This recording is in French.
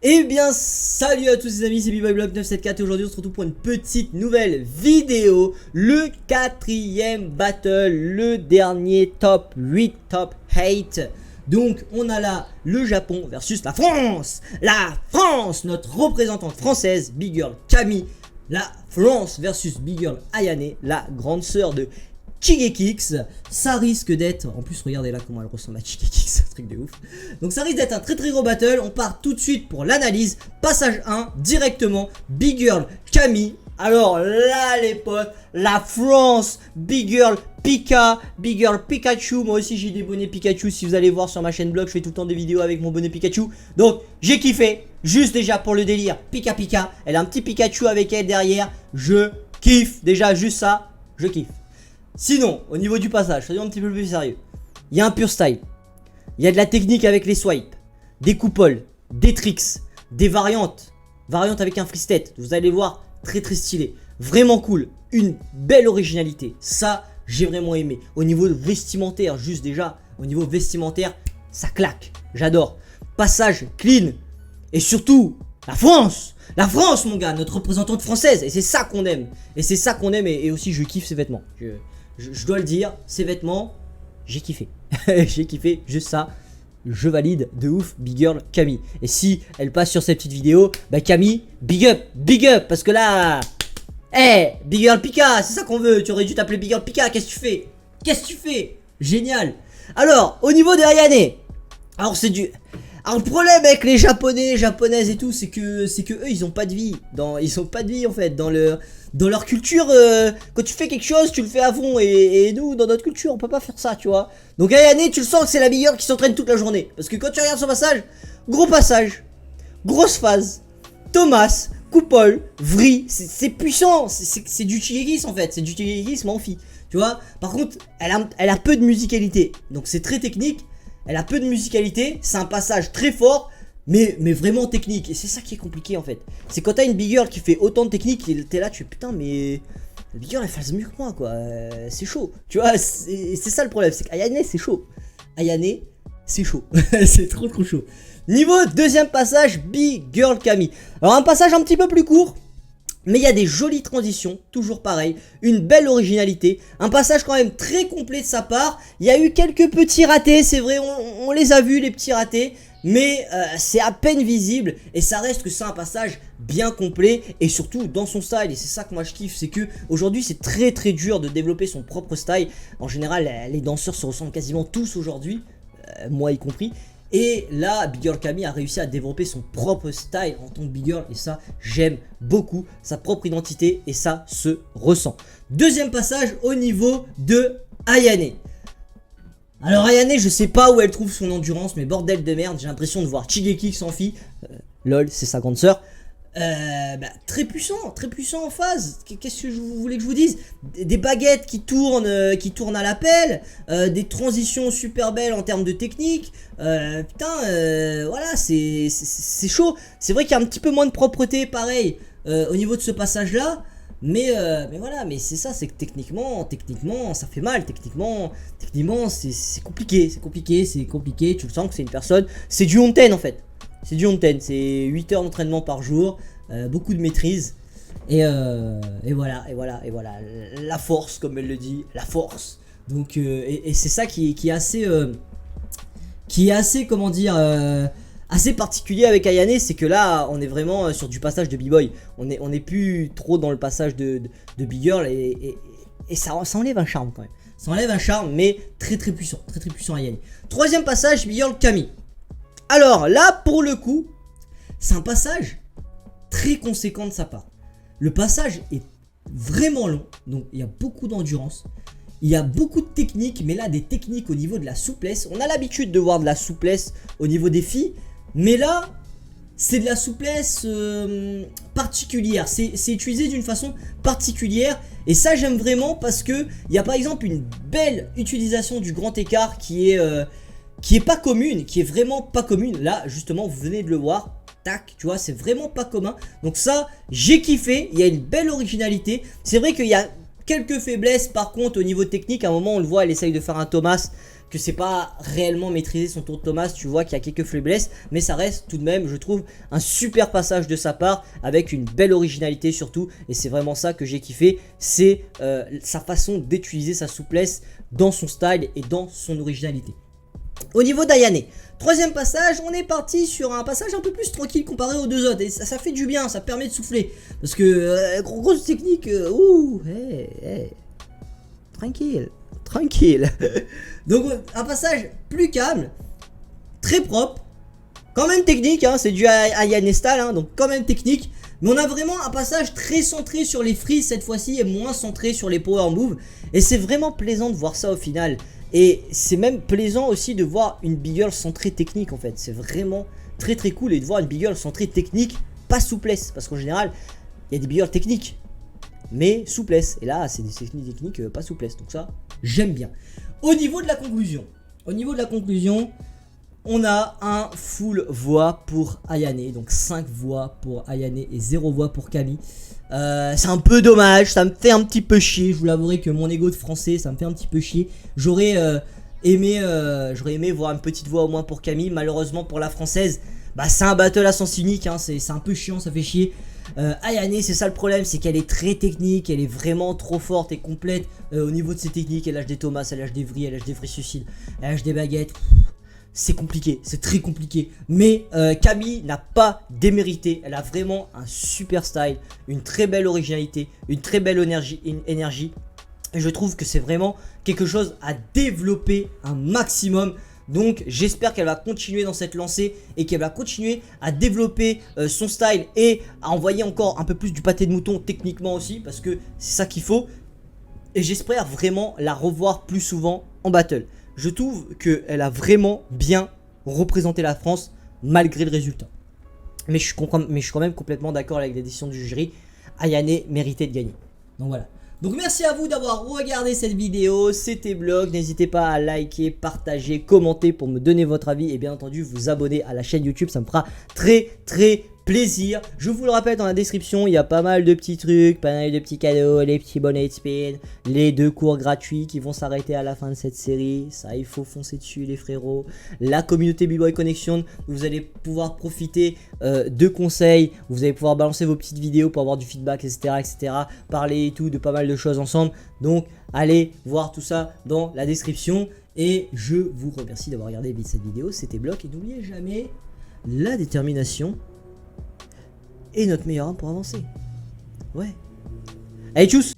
Eh bien salut à tous les amis, c'est BboyBlock974 et aujourd'hui on se retrouve pour une petite nouvelle vidéo. Le quatrième battle, le dernier top 8, top 8. Donc on a là le Japon versus la France. La France, notre représentante française, Big Girl Camille. La France versus Big Girl Ayane, la grande sœur de Shigekix. Ça risque d'être, en plus regardez là comment elle ressemble à Shigekix, c'est un truc de ouf. Donc ça risque d'être un très gros battle. On part tout de suite pour l'analyse. Passage 1 directement, Big Girl Camille. Alors là les potes, la France, Big Girl Pika, Big Girl Pikachu. Moi aussi j'ai des bonnets Pikachu. Si vous allez voir sur ma chaîne blog, je fais tout le temps des vidéos avec mon bonnet Pikachu. Donc j'ai kiffé, juste déjà pour le délire. Pika Pika, elle a un petit Pikachu avec elle derrière. Je kiffe, déjà juste ça, je kiffe. Sinon, au niveau du passage, soyons un petit peu plus sérieux. Il y a un pur style. Il y a de la technique avec les swipes, des coupoles, des tricks, des variantes. Variantes avec un free step. Vous allez voir, très stylé. Vraiment cool. Une belle originalité. Ça, j'ai vraiment aimé. Au niveau vestimentaire, juste déjà, au niveau vestimentaire, ça claque. J'adore. Passage clean. Et surtout, la France. La France, mon gars, notre représentante française. Et c'est ça qu'on aime. Et c'est ça qu'on aime. Et aussi, je kiffe ses vêtements. Je dois le dire, ces vêtements, j'ai kiffé. J'ai kiffé, juste ça. Je valide de ouf Big Girl Camille. Et si elle passe sur cette petite vidéo, bah Camille, big up. Parce que là, Big Girl Pika, c'est ça qu'on veut. Tu aurais dû t'appeler Big Girl Pika, qu'est-ce que tu fais? Qu'est-ce que tu fais? Génial. Alors, au niveau de Ayane, alors c'est du... Alors le problème avec les japonais, japonaises et tout, c'est que eux ils ont pas de vie. Ils ont pas de vie en fait. Dans leur culture, quand tu fais quelque chose, tu le fais à fond. Et nous, dans notre culture, on peut pas faire ça, tu vois. Donc Ayane, tu le sens que c'est la meilleure qui s'entraîne toute la journée. Parce que quand tu regardes son passage, grosse phase, Thomas, coupole, vrille, c'est puissant. C'est du Shigekix en fait. C'est du Shigekix, m'en fie. Tu vois. Par contre, elle a peu de musicalité. Donc c'est très technique. Elle a peu de musicalité, c'est un passage très fort, mais vraiment technique. Et c'est ça qui est compliqué en fait. C'est quand t'as une Big Girl qui fait autant de technique, t'es là, tu fais putain, mais la Big Girl elle fait mieux que moi quoi. C'est chaud. Tu vois, c'est ça le problème, c'est qu'Ayane c'est chaud. Ayane, c'est chaud. C'est trop chaud. Niveau deuxième passage, Big Girl Camille. Alors un passage un petit peu plus court. Mais il y a des jolies transitions, toujours pareil, une belle originalité, un passage quand même très complet de sa part. Il y a eu quelques petits ratés, c'est vrai, on les a vus les petits ratés, mais c'est à peine visible et ça reste que c'est un passage bien complet et surtout dans son style. Et c'est ça que moi je kiffe, c'est que aujourd'hui c'est très dur de développer son propre style. En général, les danseurs se ressemblent quasiment tous aujourd'hui, moi y compris. Et là, Big Girl Camille a réussi à développer son propre style en tant que Big Girl. Et ça, j'aime beaucoup sa propre identité. Et ça se ressent. Deuxième passage au niveau de Ayane. Alors Ayane, je sais pas où elle trouve son endurance. Mais bordel de merde, j'ai l'impression de voir Shigekix en fille. Lol, c'est sa grande sœur. Très puissant en phase. Qu'est-ce que vous voulez que je vous dise? Des baguettes qui tournent à la pelle, des transitions super belles en termes de technique. Voilà, c'est chaud. C'est vrai qu'il y a un petit peu moins de propreté, pareil, au niveau de ce passage-là. Mais voilà, mais c'est ça, c'est que techniquement, ça fait mal. Techniquement, c'est compliqué. Tu le sens que c'est une personne. C'est du Honten en fait. C'est du Honten, c'est 8 heures d'entraînement par jour, beaucoup de maîtrise, et voilà, la force, comme elle le dit, la force. Donc, et c'est ça qui est assez, comment dire, assez particulier avec Ayane, c'est que là, on est vraiment sur du passage de B-Boy. On est plus trop dans le passage de Big Girl, et ça enlève un charme quand même. Ça enlève un charme, mais très puissant Ayane. Troisième passage, Big Girl Camille. Alors là, pour le coup, c'est un passage très conséquent de sa part. Le passage est vraiment long, donc il y a beaucoup d'endurance, il y a beaucoup de techniques, mais là des techniques au niveau de la souplesse. On a l'habitude de voir de la souplesse au niveau des filles, mais là, c'est de la souplesse particulière, c'est utilisé d'une façon particulière. Et ça j'aime vraiment parce que il y a par exemple une belle utilisation du grand écart qui est pas commune, qui est vraiment pas commune. Là justement vous venez de le voir, tac, tu vois, c'est vraiment pas commun. Donc ça j'ai kiffé, il y a une belle originalité. C'est vrai qu'il y a quelques faiblesses par contre au niveau technique. À un moment on le voit, elle essaye de faire un Thomas, que c'est pas réellement maîtriser son tour de Thomas, tu vois qu'il y a quelques faiblesses, mais ça reste tout de même, je trouve, un super passage de sa part, avec une belle originalité surtout, et c'est vraiment ça que j'ai kiffé, c'est sa façon d'utiliser sa souplesse dans son style et dans son originalité. Au niveau d'Ayane, troisième passage, on est parti sur un passage un peu plus tranquille comparé aux deux autres, et ça fait du bien, ça permet de souffler, parce que grosse technique, tranquille. Tranquille. Donc un passage plus calme, très propre, quand même technique, hein, c'est du Ayane style, hein, donc quand même technique. Mais on a vraiment un passage très centré sur les freeze cette fois-ci et moins centré sur les power moves. Et c'est vraiment plaisant de voir ça au final. Et c'est même plaisant aussi de voir une big girl centrée technique en fait. C'est vraiment très très cool et de voir une big girl centrée technique, pas souplesse. Parce qu'en général, il y a des big girls techniques, mais souplesse. Et là, c'est des techniques pas souplesse. Donc ça, j'aime bien. Au niveau de la conclusion, on a un full voix pour Ayane. Donc 5 voix pour Ayane et 0 voix pour Camille. C'est un peu dommage, ça me fait un petit peu chier. Je vous l'avouerai que mon ego de français, ça me fait un petit peu chier. J'aurais aimé voir une petite voix au moins pour Camille. Malheureusement pour la française, bah c'est un battle à sens unique, hein. C'est un peu chiant, ça fait chier. Ayane, c'est ça le problème, c'est qu'elle est très technique, elle est vraiment trop forte et complète au niveau de ses techniques. Elle lâche des Thomas, elle lâche des vrilles, elle lâche des suicides, elle lâche des baguettes. C'est compliqué, c'est très compliqué. Mais Camille n'a pas démérité, elle a vraiment un super style, une très belle originalité, une très belle énergie. Et je trouve que c'est vraiment quelque chose à développer un maximum. Donc j'espère qu'elle va continuer dans cette lancée et qu'elle va continuer à développer son style et à envoyer encore un peu plus du pâté de mouton techniquement aussi, parce que c'est ça qu'il faut. Et j'espère vraiment la revoir plus souvent en battle. Je trouve qu'elle a vraiment bien représenté la France malgré le résultat. Mais je suis quand même complètement d'accord avec la décision du jury. Ayane méritait de gagner. Donc voilà. Donc merci à vous d'avoir regardé cette vidéo, c'était Block, n'hésitez pas à liker, partager, commenter pour me donner votre avis et bien entendu vous abonner à la chaîne YouTube, ça me fera très plaisir. Je vous le rappelle, dans la description il y a pas mal de petits trucs, pas mal de petits cadeaux, les petits bonnets de spin, les 2 cours gratuits qui vont s'arrêter à la fin de cette série, ça il faut foncer dessus les frérots, la communauté B-Boy Connection, vous allez pouvoir profiter de conseils, vous allez pouvoir balancer vos petites vidéos pour avoir du feedback, etc., parler et tout de pas mal de choses ensemble. Donc allez voir tout ça dans la description et je vous remercie d'avoir regardé cette vidéo. C'était Block et n'oubliez jamais, la détermination est notre meilleure arme pour avancer. Ouais. Allez, tchuss.